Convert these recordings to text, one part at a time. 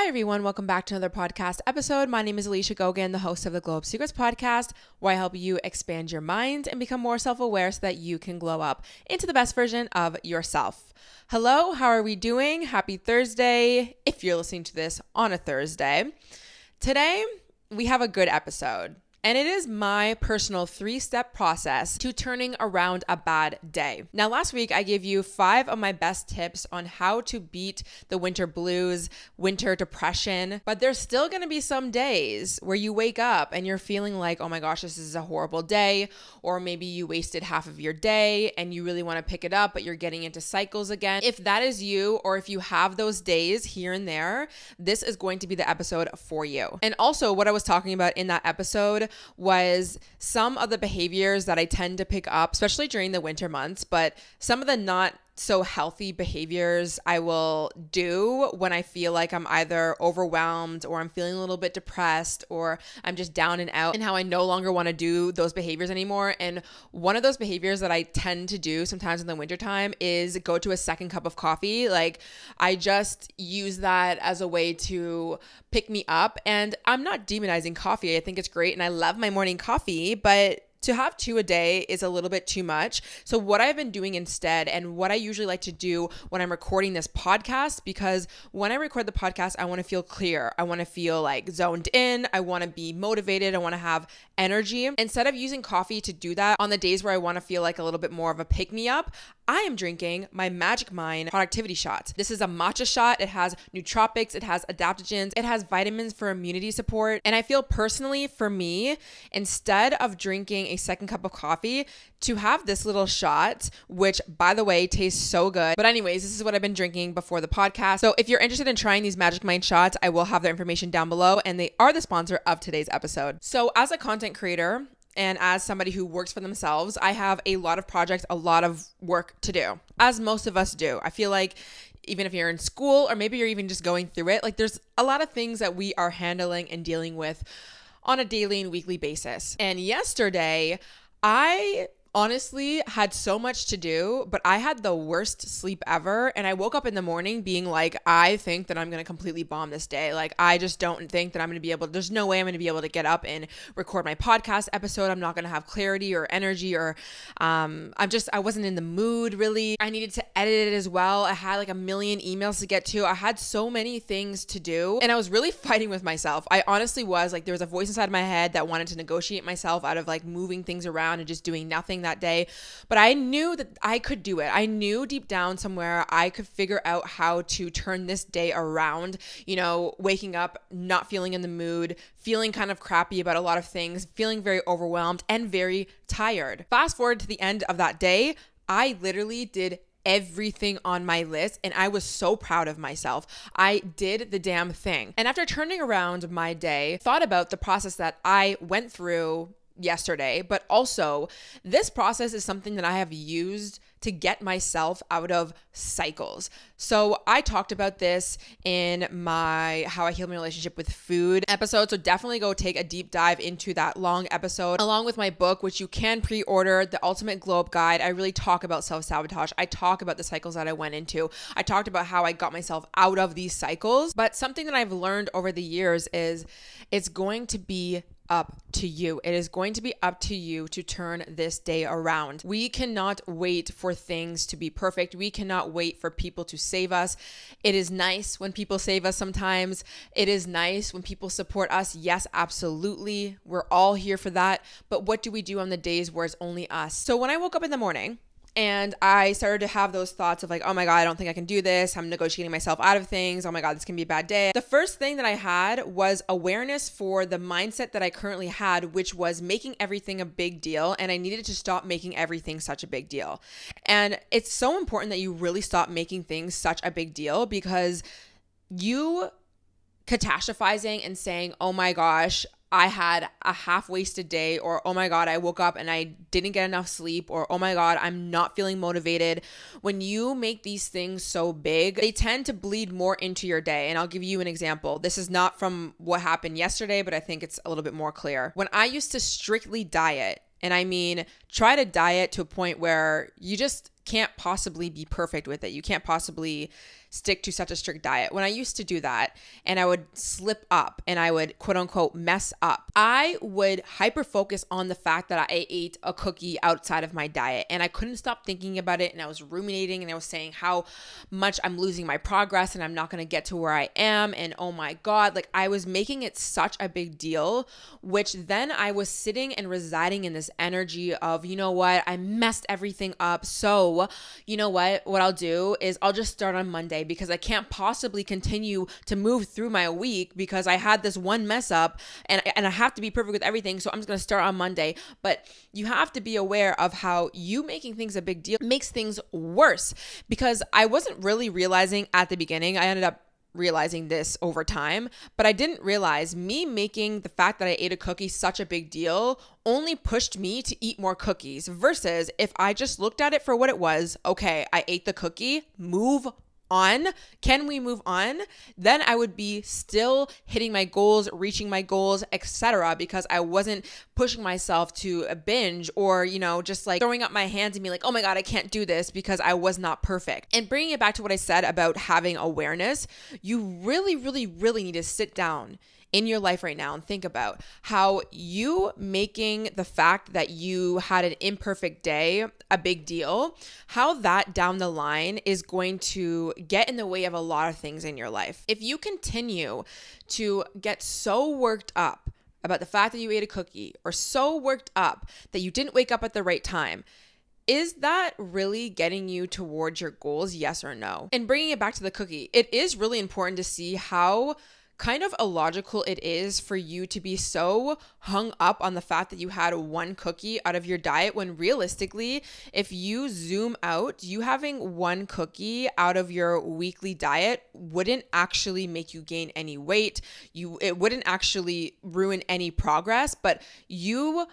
Hi, everyone. Welcome back to another podcast episode. My name is Alicia Gogan, the host of the Glow Up Secrets podcast, where I help you expand your mind and become more self-aware so that you can glow up into the best version of yourself. Hello, how are we doing? Happy Thursday, if you're listening to this on a Thursday. Today, we have a good episode. And it is my personal 3-step process to turning around a bad day. Now, last week, I gave you 5 of my best tips on how to beat the winter blues, winter depression, but there's still gonna be some days where you wake up and you're feeling like, oh my gosh, this is a horrible day, or maybe you wasted half of your day and you really wanna pick it up, but you're getting into cycles again. If that is you, or if you have those days here and there, this is going to be the episode for you. And also, what I was talking about in that episode was some of the behaviors that I tend to pick up, especially during the winter months, but some of the not so healthy behaviors I will do when I feel like I'm either overwhelmed or I'm feeling a little bit depressed or I'm just down and out, and how I no longer want to do those behaviors anymore. And one of those behaviors that I tend to do sometimes in the wintertime is go to a second cup of coffee. Like, I just use that as a way to pick me up. And I'm not demonizing coffee. I think it's great and I love my morning coffee, but to have 2 a day is a little bit too much. So what I've been doing instead, and what I usually like to do when I'm recording this podcast, because when I record the podcast, I want to feel clear. I want to feel like zoned in. I want to be motivated. I want to have energy. Instead of using coffee to do that on the days where I want to feel like a little bit more of a pick-me-up, I am drinking my Magic Mind productivity shot. This is a matcha shot. It has nootropics, it has adaptogens, it has vitamins for immunity support. And I feel personally, for me, instead of drinking a second cup of coffee, to have this little shot, which by the way, tastes so good. But anyways, this is what I've been drinking before the podcast. So if you're interested in trying these Magic Mind shots, I will have their information down below, and they are the sponsor of today's episode. So as a content creator, and as somebody who works for themselves, I have a lot of projects, a lot of work to do, as most of us do. I feel like even if you're in school or maybe you're even just going through it, like there's a lot of things that we are handling and dealing with on a daily and weekly basis. And yesterday, I honestly had so much to do, but I had the worst sleep ever. And I woke up in the morning being like, I think that I'm going to completely bomb this day. Like, I just don't think that I'm going to be able to, there's no way I'm going to be able to get up and record my podcast episode. I'm not going to have clarity or energy, or I wasn't in the mood really. I needed to edit it as well. I had like a million emails to get to. I had so many things to do, and I was really fighting with myself. I honestly was like, there was a voice inside my head that wanted to negotiate myself out of like moving things around and just doing nothing that day. But I knew that I could do it. I knew deep down somewhere I could figure out how to turn this day around. You know, waking up, not feeling in the mood, feeling kind of crappy about a lot of things, feeling very overwhelmed and very tired. Fast forward to the end of that day, I literally did everything on my list, and I was so proud of myself. I did the damn thing. And after turning around my day, thought about the process that I went through yesterday, but also this process is something that I have used to get myself out of cycles. So I talked about this in my How I Healed My Relationship with Food episode. So definitely go take a deep dive into that long episode, along with my book, which you can pre-order, The Ultimate Glow Up Guide. I really talk about self-sabotage. I talk about the cycles that I went into. I talked about how I got myself out of these cycles. But something that I've learned over the years is it's going to be up to you. It is going to be up to you to turn this day around. We cannot wait for things to be perfect. We cannot wait for people to save us. It is nice when people save us sometimes. It is nice when people support us. Yes, absolutely. We're all here for that. But what do we do on the days where it's only us? So when I woke up in the morning, and I started to have those thoughts of like, oh my God, I don't think I can do this. I'm negotiating myself out of things. Oh my God, this can be a bad day. The first thing that I had was awareness for the mindset that I currently had, which was making everything a big deal. And I needed to stop making everything such a big deal. And it's so important that you really stop making things such a big deal, because you catastrophizing and saying, oh my gosh, I had a half-wasted day, or oh my God, I woke up and I didn't get enough sleep, or oh my God, I'm not feeling motivated. When you make these things so big, they tend to bleed more into your day. And I'll give you an example. This is not from what happened yesterday, but I think it's a little bit more clear. When I used to strictly diet, and I mean try to diet to a point where you just can't possibly be perfect with it. You can't possibly stick to such a strict diet. When I used to do that and I would slip up and I would quote unquote mess up, I would hyper focus on the fact that I ate a cookie outside of my diet, and I couldn't stop thinking about it, and I was ruminating and I was saying how much I'm losing my progress and I'm not going to get to where I am, and oh my God, like I was making it such a big deal, which then I was sitting and residing in this energy of, you know what, I messed everything up, so you know what I'll do is I'll just start on Monday because I can't possibly continue to move through my week because I had this one mess up and I have to be perfect with everything, so I'm just going to start on Monday. But you have to be aware of how you making things a big deal makes things worse, because I wasn't really realizing at the beginning. I ended up realizing this over time, but I didn't realize me making the fact that I ate a cookie such a big deal only pushed me to eat more cookies, versus if I just looked at it for what it was. Okay, I ate the cookie, move on. Can we move on? Then I would be still hitting my goals, reaching my goals, etc., because I wasn't pushing myself to a binge or, just like throwing up my hands and being like, oh my God, I can't do this because I was not perfect. And bringing it back to what I said about having awareness, you really, really, really need to sit down in your life right now and think about how you making the fact that you had an imperfect day a big deal, how that down the line is going to get in the way of a lot of things in your life. If you continue to get so worked up about the fact that you ate a cookie, or so worked up that you didn't wake up at the right time, is that really getting you towards your goals? Yes or no? And bringing it back to the cookie, it is really important to see how kind of illogical it is for you to be so hung up on the fact that you had one cookie out of your diet, when realistically, if you zoom out, you having one cookie out of your weekly diet wouldn't actually make you gain any weight. It wouldn't actually ruin any progress, but you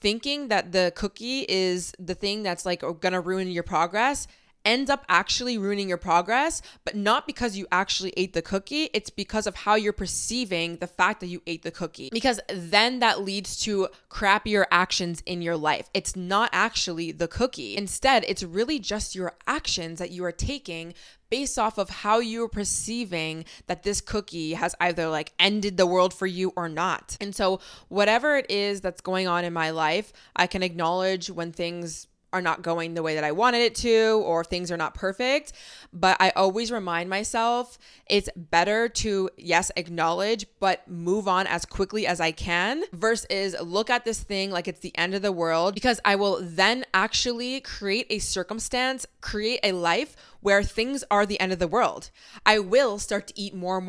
thinking that the cookie is the thing that's like gonna ruin your progress ends up actually ruining your progress, but not because you actually ate the cookie. It's because of how you're perceiving the fact that you ate the cookie, because then that leads to crappier actions in your life. It's not actually the cookie. Instead, it's really just your actions that you are taking based off of how you're perceiving that this cookie has either like ended the world for you or not. And so whatever it is that's going on in my life, I can acknowledge when things are not going the way that I wanted it to, or things are not perfect. But I always remind myself it's better to, yes, acknowledge, but move on as quickly as I can, versus look at this thing like it's the end of the world, because I will then actually create a circumstance, create a life where things are the end of the world. I will start to eat more,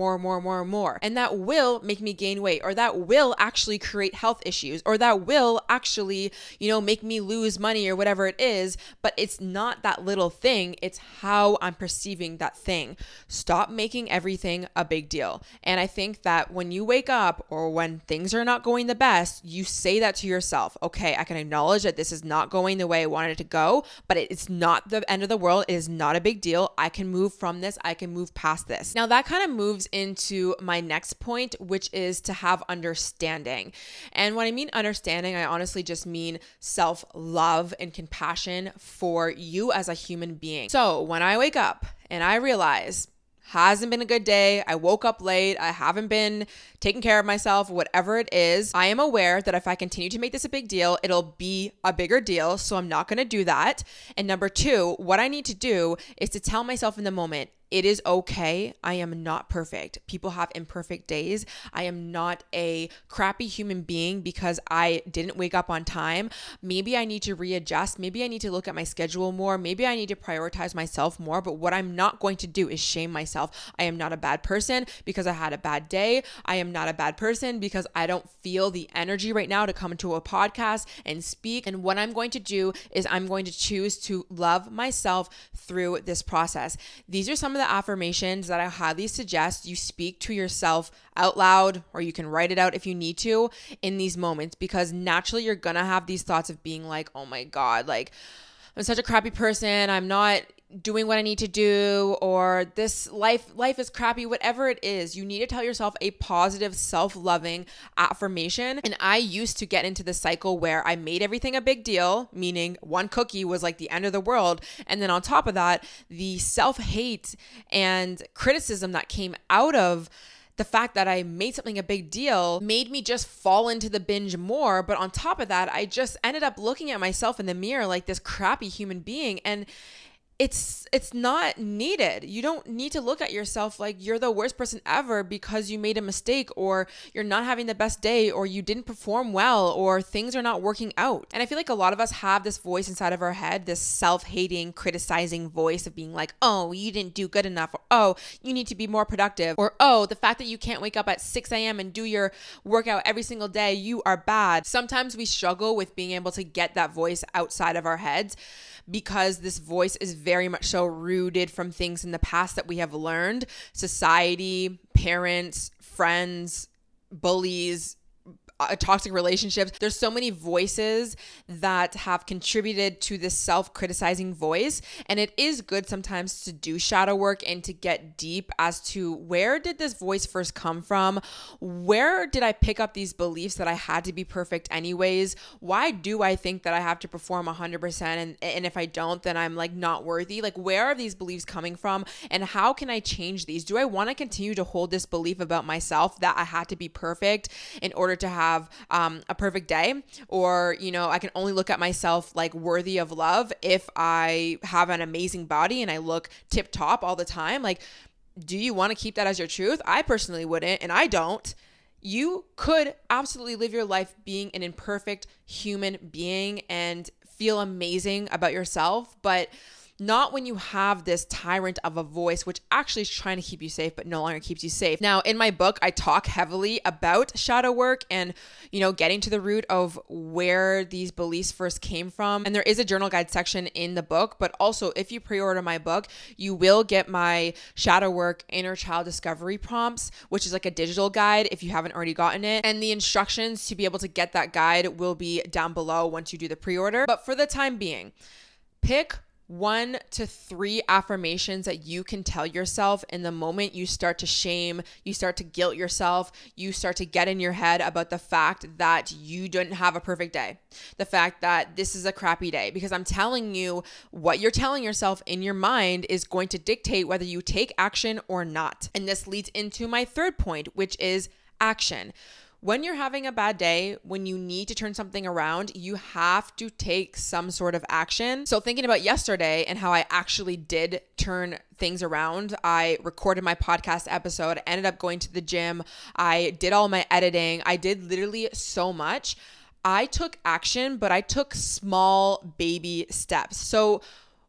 and that will make me gain weight, or that will actually create health issues, or that will actually, make me lose money or whatever it is. But it's not that little thing, it's how I'm perceiving that thing. Stop making everything a big deal. And I think that when you wake up or when things are not going the best, you say that to yourself. Okay, I can acknowledge that this is not going the way I wanted it to go, but it's not the end of the world. It is not a big deal. I can move from this. I can move past this. Now that kind of moves into my next point, which is to have understanding. And when I mean understanding, I honestly just mean self-love and compassion for you as a human being. So when I wake up and I realize hasn't been a good day, I woke up late, I haven't been taking care of myself, whatever it is, I am aware that if I continue to make this a big deal, it'll be a bigger deal. So I'm not going to do that. And number two, what I need to do is to tell myself in the moment, it is okay. I am not perfect. People have imperfect days. I am not a crappy human being because I didn't wake up on time. Maybe I need to readjust. Maybe I need to look at my schedule more. Maybe I need to prioritize myself more. But what I'm not going to do is shame myself. I am not a bad person because I had a bad day. I am not a bad person because I don't feel the energy right now to come into a podcast and speak. And what I'm going to do is I'm going to choose to love myself through this process. These are some of the affirmations that I highly suggest you speak to yourself out loud, or you can write it out if you need to in these moments, because naturally you're gonna have these thoughts of being like, oh my God, like I'm such a crappy person. I'm not doing what I need to do, or this life is crappy, whatever it is, you need to tell yourself a positive, self-loving affirmation. And I used to get into the cycle where I made everything a big deal, meaning one cookie was like the end of the world. And then on top of that, the self-hate and criticism that came out of the fact that I made something a big deal made me just fall into the binge more. But on top of that, I just ended up looking at myself in the mirror like this crappy human being. And it's not needed. You don't need to look at yourself like you're the worst person ever because you made a mistake, or you're not having the best day, or you didn't perform well, or things are not working out. And I feel like a lot of us have this voice inside of our head, this self-hating, criticizing voice of being like, oh, you didn't do good enough, or oh, you need to be more productive, or oh, the fact that you can't wake up at 6 a.m. and do your workout every single day, you are bad. Sometimes we struggle with being able to get that voice outside of our heads, because this voice is very much so rooted from things in the past that we have learned: society, parents, friends, bullies, toxic relationships. There's so many voices that have contributed to this self-criticizing voice. And it is good sometimes to do shadow work and to get deep as to where did this voice first come from? Where did I pick up these beliefs that I had to be perfect anyways? Why do I think that I have to perform 100%? And if I don't, then I'm like not worthy. Like, where are these beliefs coming from? And how can I change these? Do I want to continue to hold this belief about myself that I had to be perfect in order to have a perfect day? Or, I can only look at myself like worthy of love if I have an amazing body and I look tip top all the time. Like, do you want to keep that as your truth? I personally wouldn't, and I don't. You could absolutely live your life being an imperfect human being and feel amazing about yourself, but not when you have this tyrant of a voice, which actually is trying to keep you safe, but no longer keeps you safe. Now, in my book, I talk heavily about shadow work and, getting to the root of where these beliefs first came from. And there is a journal guide section in the book, but also if you pre-order my book, you will get my shadow work inner child discovery prompts, which is like a digital guide if you haven't already gotten it. And the instructions to be able to get that guide will be down below once you do the pre-order. But for the time being, pick 1 to 3 affirmations that you can tell yourself in the moment you start to shame, you start to guilt yourself, you start to get in your head about the fact that you didn't have a perfect day, the fact that this is a crappy day. Because I'm telling you, what you're telling yourself in your mind is going to dictate whether you take action or not. And this leads into my third point, which is action. When you're having a bad day, when you need to turn something around, you have to take some sort of action. So thinking about yesterday and how I actually did turn things around, I recorded my podcast episode, ended up going to the gym, I did all my editing, I did literally so much. I took action, but I took small baby steps. So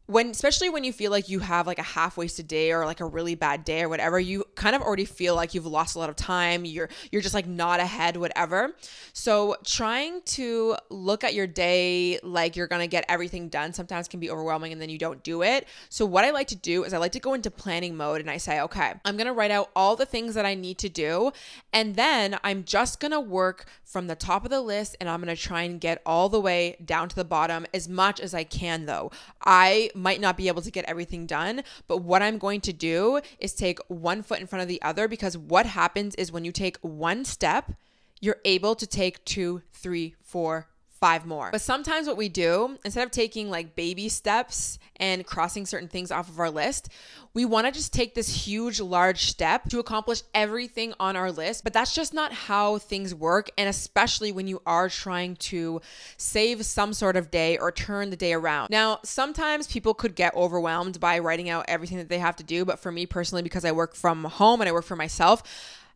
especially when you feel like you have like a half-wasted day or like a really bad day or whatever, you kind of already feel like you've lost a lot of time. You're just like not ahead, whatever. So trying to look at your day like you're going to get everything done sometimes can be overwhelming, and then you don't do it. So what I like to do is I like to go into planning mode, and I say, okay, I'm going to write out all the things that I need to do. And then I'm just going to work from the top of the list, and I'm going to try and get all the way down to the bottom as much as I can, though. I might not be able to get everything done, but what I'm going to do is take one foot in front of the other, because what happens is when you take one step, you're able to take 2, 3, 4, 5 more. But sometimes what we do, instead of taking like baby steps and crossing certain things off of our list, we want to just take this huge, large step to accomplish everything on our list. But that's just not how things work. And especially when you are trying to save some sort of day or turn the day around. Now, sometimes people could get overwhelmed by writing out everything that they have to do. But for me personally, because I work from home and I work for myself,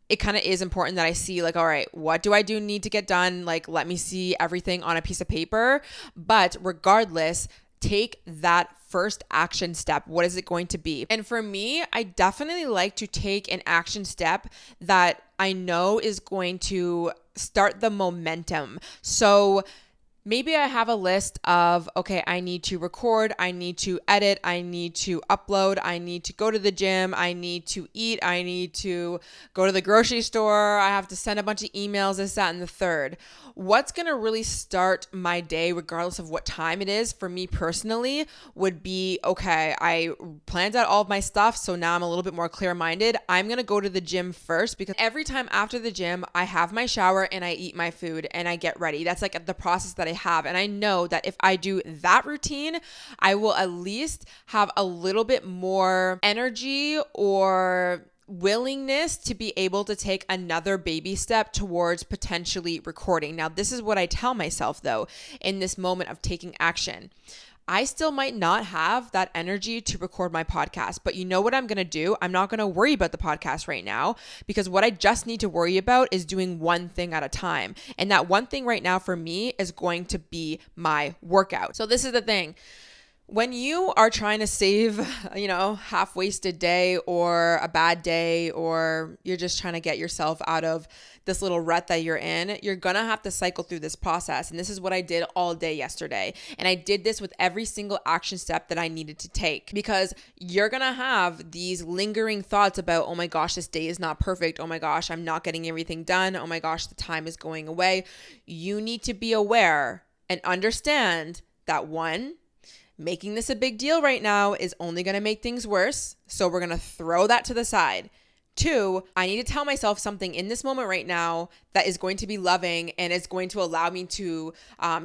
it kind of is important that I see like, all right, what do I need to get done? Like, let me see everything on a piece of paper. But regardless, take that first action step. What is it going to be? And for me, I definitely like to take an action step that I know is going to start the momentum. So Maybe I have a list of, okay, I need to record, I need to edit, I need to upload, I need to go to the gym, I need to eat, I need to go to the grocery store, I have to send a bunch of emails, this, that, and the third. What's going to really start my day, regardless of what time it is, for me personally, would be, okay, I planned out all of my stuff, so now I'm a little bit more clear-minded. I'm going to go to the gym first, because every time after the gym, I have my shower and I eat my food and I get ready. That's like the process that I have. And I know that if I do that routine, I will at least have a little bit more energy or willingness to be able to take another baby step towards potentially recording. Now, this is what I tell myself though, in this moment of taking action. I still might not have that energy to record my podcast, but you know what I'm going to do? I'm not going to worry about the podcast right now, because what I just need to worry about is doing one thing at a time. And that one thing right now for me is going to be my workout. So this is the thing. When you are trying to save, half-wasted day or a bad day, or you're just trying to get yourself out of this little rut that you're in, you're going to have to cycle through this process. And this is what I did all day yesterday. And I did this with every single action step that I needed to take, because you're going to have these lingering thoughts about, oh my gosh, this day is not perfect. Oh my gosh, I'm not getting everything done. Oh my gosh, the time is going away. You need to be aware and understand that, one, making this a big deal right now is only going to make things worse. So we're going to throw that to the side. 2, I need to tell myself something in this moment right now that is going to be loving and is going to allow me to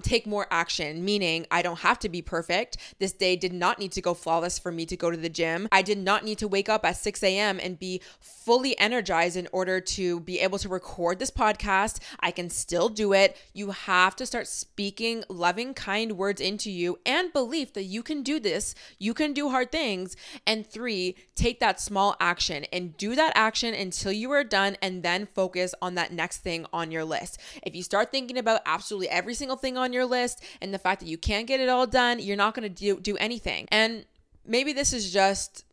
take more action, meaning I don't have to be perfect. This day did not need to go flawless for me to go to the gym. I did not need to wake up at 6 a.m. and be fully energized in order to be able to record this podcast. I can still do it. You have to start speaking loving, kind words into you and belief that you can do this. You can do hard things. And 3, take that small action and do that action until you are done, and then focus on that next thing on your list. If you start thinking about absolutely every single thing on your list and the fact that you can't get it all done, you're not going to do anything. And maybe this is just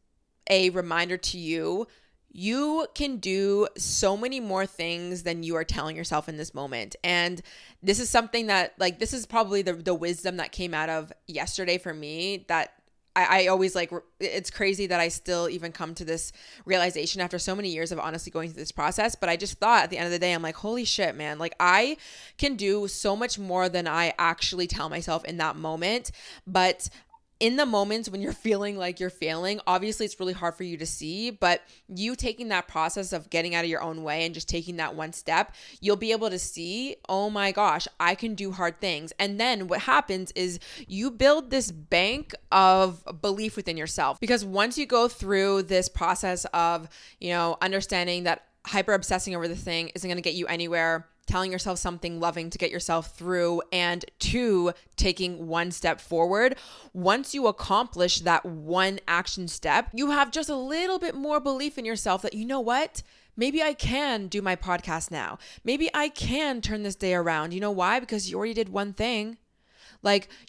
a reminder to you. You can do so many more things than you are telling yourself in this moment. And this is something that, this is probably the wisdom that came out of yesterday for me, that I always it's crazy that I still even come to this realization after so many years of honestly going through this process. But I just thought at the end of the day, I'm like, holy shit, man, I can do so much more than I actually tell myself in that moment. But in the moments when you're feeling like you're failing, obviously it's really hard for you to see, but you taking that process of getting out of your own way and just taking that one step, you'll be able to see, oh my gosh, I can do hard things. And then what happens is you build this bank of belief within yourself, because once you go through this process of, understanding that hyper obsessing over the thing isn't going to get you anywhere, telling yourself something loving to get yourself through, and 2, taking one step forward. Once you accomplish that one action step, you have just a little bit more belief in yourself that, you know what? Maybe I can do my podcast now. Maybe I can turn this day around. You know why? Because you already did one thing.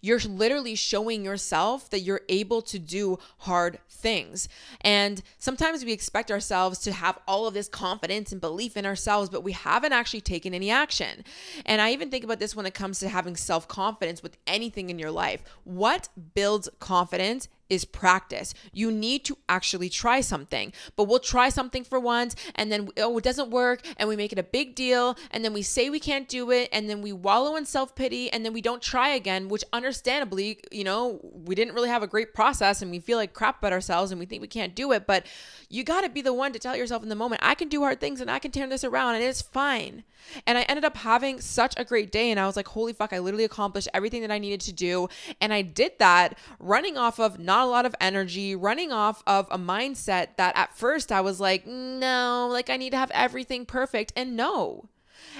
You're literally showing yourself that you're able to do hard things. And sometimes we expect ourselves to have all of this confidence and belief in ourselves, but we haven't actually taken any action. And I even think about this when it comes to having self-confidence with anything in your life. What builds confidence is practice. You need to actually try something, but we'll try something for once and then it doesn't work and we make it a big deal and then we say we can't do it and then we wallow in self-pity and then we don't try again, which understandably, we didn't really have a great process and we feel like crap about ourselves and we think we can't do it. But you got to be the one to tell yourself in the moment, I can do hard things and I can turn this around and it's fine. And I ended up having such a great day and I was like, holy fuck, I literally accomplished everything that I needed to do. And I did that running off of not a lot of energy, running off of a mindset that at first I was like, no, I need to have everything perfect. And no.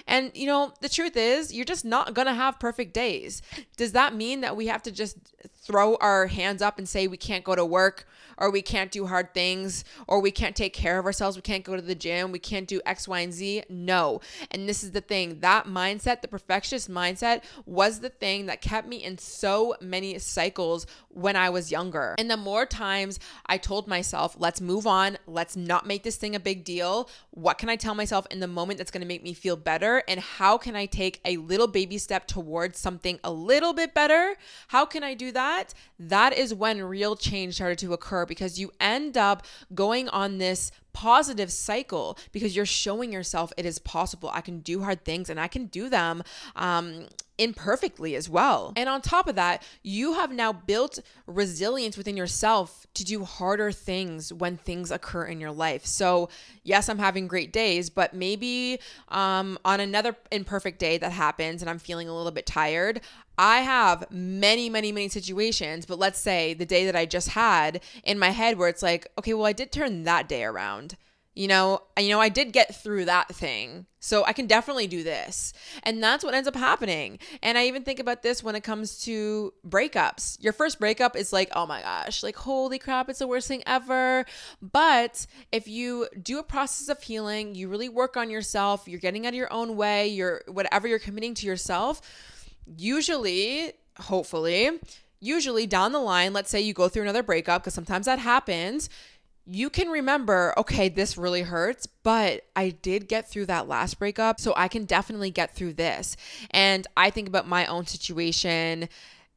And the truth is, you're just not going to have perfect days. Does that mean that we have to just throw our hands up and say we can't go to work, or we can't do hard things, or we can't take care of ourselves, we can't go to the gym, we can't do X, Y, and Z. No. And this is the thing, that mindset, the perfectionist mindset, was the thing that kept me in so many cycles when I was younger. And the more times I told myself, let's move on, let's not make this thing a big deal. What can I tell myself in the moment that's going to make me feel better? And how can I take a little baby step towards something a little bit better? How can I do that? That is when real change started to occur, because you end up going on this positive cycle because you're showing yourself it is possible. I can do hard things and I can do them imperfectly as well. And on top of that, you have now built resilience within yourself to do harder things when things occur in your life. So yes, I'm having great days, but maybe on another imperfect day that happens and I'm feeling a little bit tired, I have many situations, but let's say the day that I just had in my head where it's like, okay, well, I did turn that day around. I did get through that thing. So I can definitely do this. And that's what ends up happening. And I even think about this when it comes to breakups. Your first breakup is like, oh my gosh, like, holy crap, it's the worst thing ever. But if you do a process of healing, you really work on yourself, you're getting out of your own way, whatever you're committing to yourself, usually down the line, let's say you go through another breakup, because sometimes that happens, you can remember, okay, this really hurts, but I did get through that last breakup, so I can definitely get through this. And I think about my own situation,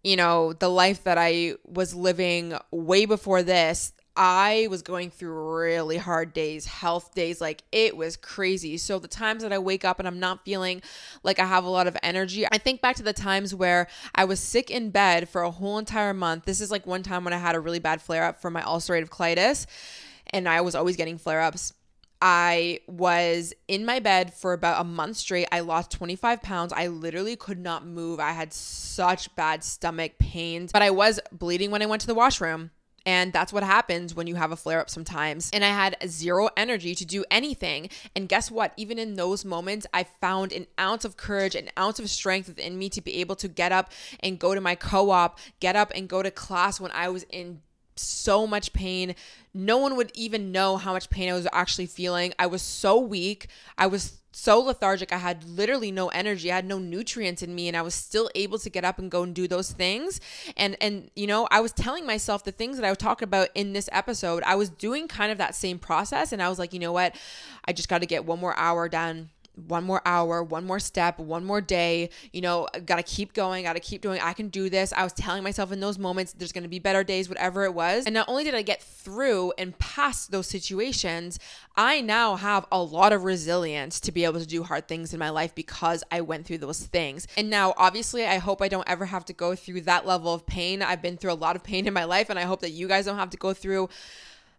the life that I was living way before this. I was going through really hard days, health days, like it was crazy. So the times that I wake up and I'm not feeling like I have a lot of energy, I think back to the times where I was sick in bed for a whole entire month. This is like one time when I had a really bad flare up from my ulcerative colitis, and I was always getting flare ups. I was in my bed for about a month straight. I lost 25 pounds. I literally could not move. I had such bad stomach pains, but I was bleeding when I went to the washroom. And that's what happens when you have a flare up sometimes. And I had zero energy to do anything. And guess what? Even in those moments, I found an ounce of courage, an ounce of strength within me to be able to get up and go to my co-op, get up and go to class when I was in so much pain. No one would even know how much pain I was actually feeling. I was so weak. I was so lethargic. I had literally no energy. I had no nutrients in me, and I was still able to get up and go and do those things. And I was telling myself the things that I would talk about in this episode. I was doing kind of that same process, and I was like, you know what? I just got to get one more hour done. One more hour, one more step, one more day, gotta keep going, gotta keep doing, I can do this. I was telling myself in those moments, there's gonna be better days, whatever it was. And not only did I get through and past those situations, I now have a lot of resilience to be able to do hard things in my life because I went through those things. And now, obviously, I hope I don't ever have to go through that level of pain. I've been through a lot of pain in my life, and I hope that you guys don't have to go through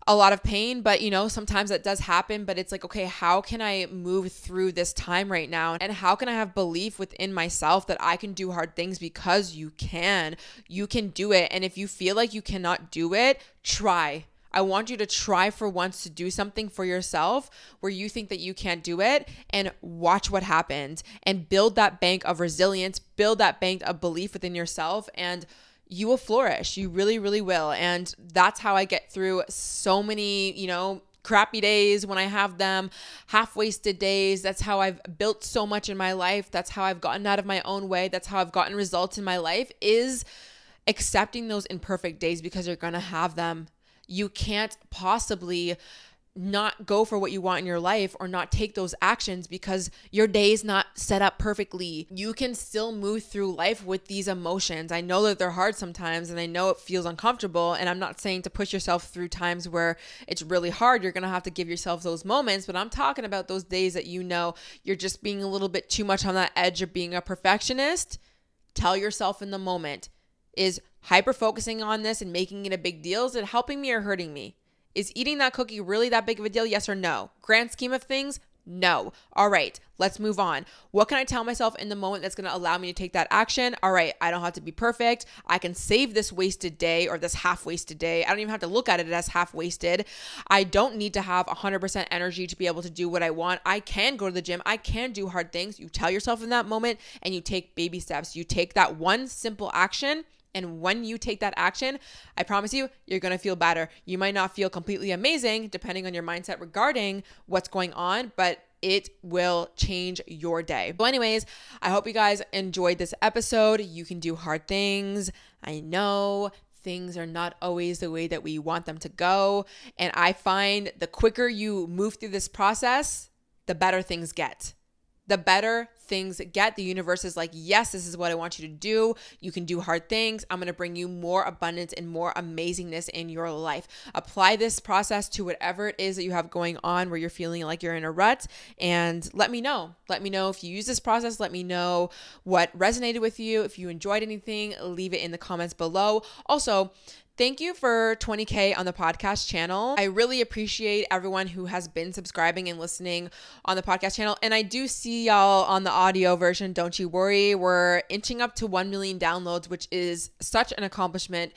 a lot of pain, but sometimes that does happen. But it's like, okay, how can I move through this time right now? And how can I have belief within myself that I can do hard things? Because you can do it. And if you feel like you cannot do it, try. I want you to try for once to do something for yourself where you think that you can't do it, and watch what happens, and build that bank of resilience, build that bank of belief within yourself, and you will flourish. You really, really will. And that's how I get through so many, crappy days when I have them, half-wasted days. That's how I've built so much in my life. That's how I've gotten out of my own way. That's how I've gotten results in my life, is accepting those imperfect days, because you're going to have them. You can't possibly not go for what you want in your life or not take those actions because your day is not set up perfectly. You can still move through life with these emotions. I know that they're hard sometimes, and I know it feels uncomfortable, and I'm not saying to push yourself through times where it's really hard. You're going to have to give yourself those moments, but I'm talking about those days that you're just being a little bit too much on that edge of being a perfectionist. Tell yourself in the moment, is hyper focusing on this and making it a big deal, is it helping me or hurting me? Is eating that cookie really that big of a deal? Yes or no? Grand scheme of things? No. All right, let's move on. What can I tell myself in the moment that's going to allow me to take that action? All right, I don't have to be perfect. I can save this wasted day or this half-wasted day. I don't even have to look at it as half-wasted. I don't need to have 100% energy to be able to do what I want. I can go to the gym. I can do hard things. You tell yourself in that moment, and you take baby steps. You take that one simple action, And when you take that action, I promise you, you're going to feel better. You might not feel completely amazing depending on your mindset regarding what's going on, but it will change your day. So anyways, I hope you guys enjoyed this episode. You can do hard things. I know things are not always the way that we want them to go. And I find the quicker you move through this process, the better things get. The better things get. The universe is like, yes, this is what I want you to do. You can do hard things. I'm going to bring you more abundance and more amazingness in your life. Apply this process to whatever it is that you have going on where you're feeling like you're in a rut, and let me know. Let me know if you use this process. Let me know what resonated with you. If you enjoyed anything, leave it in the comments below. Also, thank you for 20K on the podcast channel. I really appreciate everyone who has been subscribing and listening on the podcast channel. And I do see y'all on the audio version. Don't you worry. We're inching up to 1 million downloads, which is such an accomplishment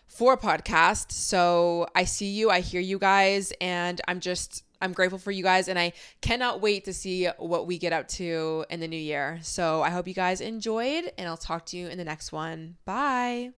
for a podcast. So I see you, I hear you guys, and I'm grateful for you guys, and I cannot wait to see what we get up to in the new year. So I hope you guys enjoyed, and I'll talk to you in the next one. Bye.